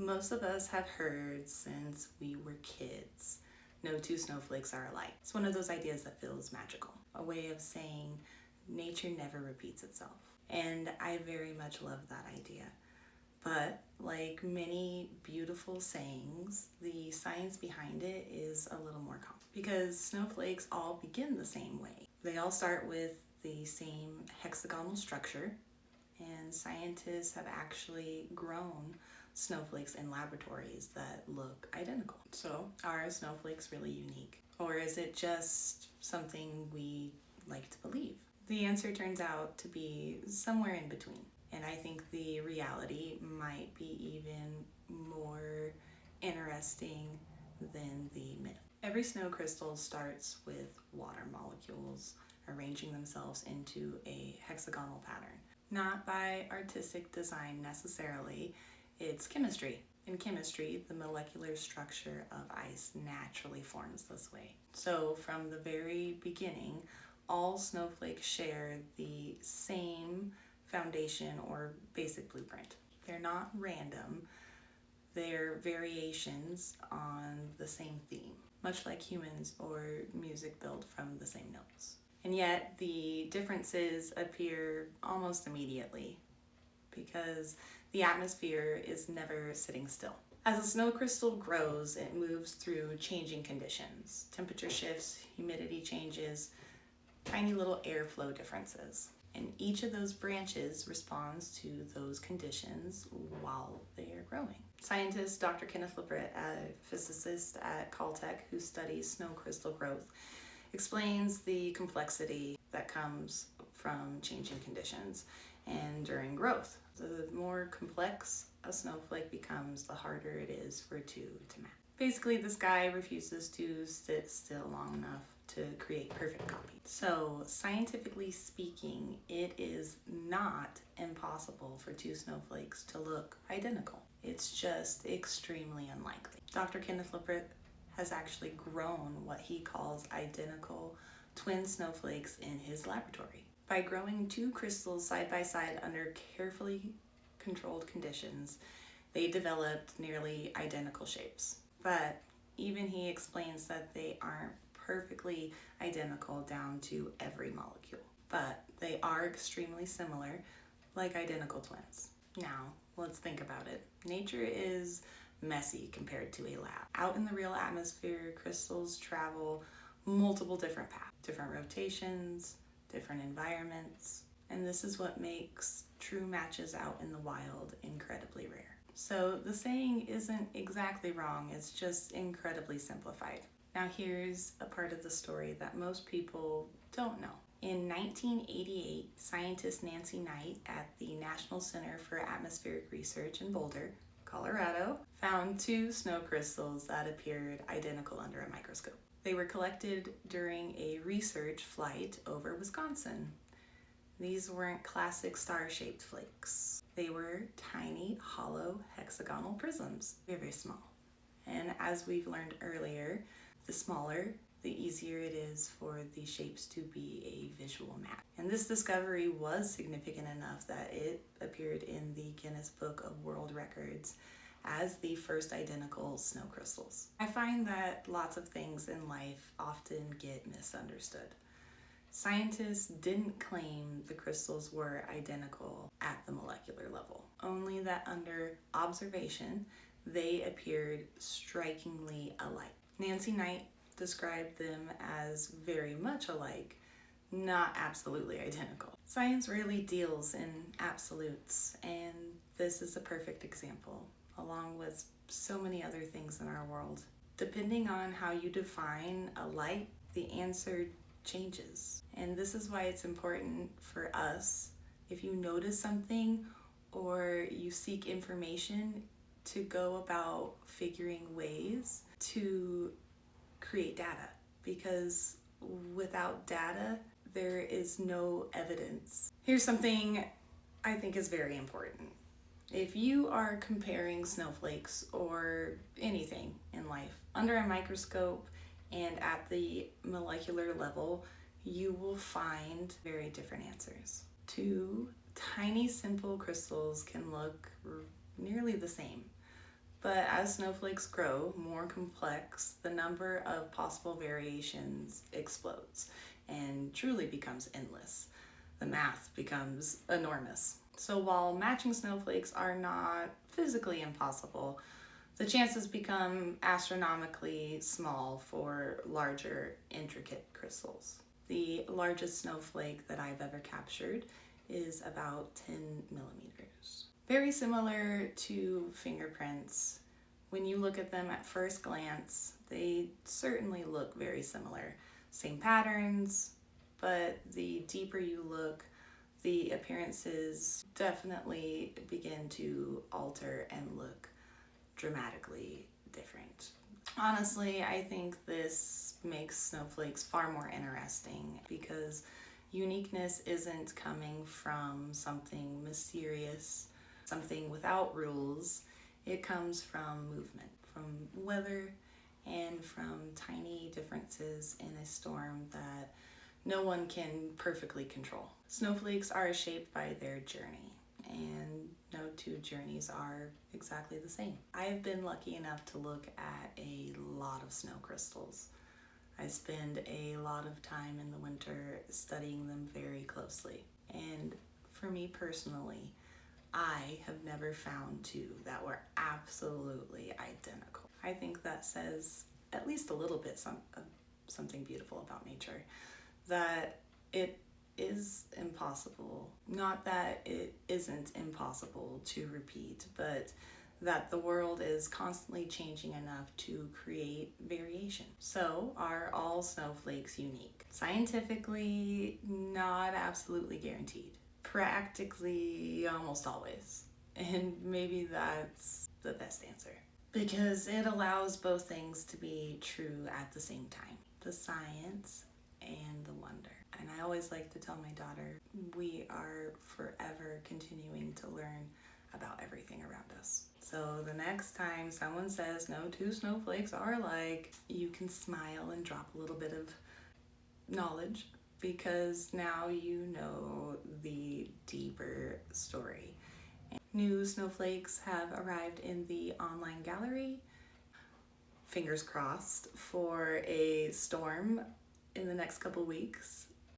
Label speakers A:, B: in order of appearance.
A: Most of us have heard since we were kids, no two snowflakes are alike. It's one of those ideas that feels magical, a way of saying nature never repeats itself. And I very much love that idea. But like many beautiful sayings, the science behind it is a little more complex because snowflakes all begin the same way. They all start with the same hexagonal structure, and scientists have actually grown snowflakes in laboratories that look identical. So, are snowflakes really unique? Or is it just something we like to believe? The answer turns out to be somewhere in between. And I think the reality might be even more interesting than the myth. Every snow crystal starts with water molecules arranging themselves into a hexagonal pattern. Not by artistic design necessarily, it's chemistry. In chemistry, the molecular structure of ice naturally forms this way. So from the very beginning, all snowflakes share the same foundation or basic blueprint. They're not random, they're variations on the same theme, much like humans or music built from the same notes. And yet the differences appear almost immediately because the atmosphere is never sitting still. As a snow crystal grows, it moves through changing conditions. Temperature shifts, humidity changes, tiny little airflow differences. And each of those branches responds to those conditions while they are growing. Scientist Dr. Kenneth Libbrecht, a physicist at Caltech who studies snow crystal growth, explains the complexity that comes from changing conditions and during growth. The more complex a snowflake becomes, the harder it is for two to match. Basically, this guy refuses to sit still long enough to create perfect copies. So, scientifically speaking, it is not impossible for two snowflakes to look identical. It's just extremely unlikely. Dr. Kenneth Libbrecht has actually grown what he calls identical twin snowflakes in his laboratory. By growing two crystals side by side under carefully controlled conditions, they developed nearly identical shapes. But even he explains that they aren't perfectly identical down to every molecule, but they are extremely similar, like identical twins. Now, let's think about it. Nature is messy compared to a lab. Out in the real atmosphere, crystals travel multiple different paths, different rotations, different environments, and this is what makes true matches out in the wild incredibly rare. So the saying isn't exactly wrong, it's just incredibly simplified. Now here's a part of the story that most people don't know. In 1988, scientist Nancy Knight at the National Center for Atmospheric Research in Boulder, Colorado, found two snow crystals that appeared identical under a microscope. They were collected during a research flight over Wisconsin. These weren't classic star-shaped flakes. They were tiny, hollow, hexagonal prisms. They're very small. And as we've learned earlier, the smaller, the easier it is for the shapes to be a visual match. And this discovery was significant enough that it appeared in the Guinness Book of World Records as the first identical snow crystals. I find that lots of things in life often get misunderstood. Scientists didn't claim the crystals were identical at the molecular level, only that under observation, they appeared strikingly alike. Nancy Knight described them as very much alike, not absolutely identical. Science rarely deals in absolutes, and this is a perfect example, along with so many other things in our world. Depending on how you define alike, the answer changes. And this is why it's important for us, if you notice something or you seek information, to go about figuring ways to create data, because without data, there is no evidence. Here's something I think is very important. If you are comparing snowflakes or anything in life under a microscope and at the molecular level, you will find very different answers. Two tiny simple crystals can look nearly the same, But as snowflakes grow more complex, the number of possible variations explodes and truly becomes endless. The math becomes enormous. So while matching snowflakes are not physically impossible, the chances become astronomically small for larger, intricate crystals. The largest snowflake that I've ever captured is about 10 millimeters. Very similar to fingerprints. When you look at them at first glance, they certainly look very similar. Same patterns, but the deeper you look, the appearances definitely begin to alter and look dramatically different. Honestly, I think this makes snowflakes far more interesting because uniqueness isn't coming from something mysterious, something without rules. It comes from movement, from weather, and from tiny differences in a storm that no one can perfectly control. Snowflakes are shaped by their journey, and no two journeys are exactly the same. I have been lucky enough to look at a lot of snow crystals. I spend a lot of time in the winter studying them very closely. And for me personally, I have never found two that were absolutely identical. I think that says at least a little bit something beautiful about nature, that it is impossible. Not that it isn't impossible to repeat, but that the world is constantly changing enough to create variation. So, are all snowflakes unique? Scientifically, not absolutely guaranteed. Practically, almost always. And maybe that's the best answer, because it allows both things to be true at the same time. The science and the wonder. And I always like to tell my daughter, we are forever continuing to learn about everything around us. So the next time someone says no two snowflakes are alike, you can smile and drop a little bit of knowledge, because now you know the deeper story. New snowflakes have arrived in the online gallery. Fingers crossed for a storm in the next couple weeks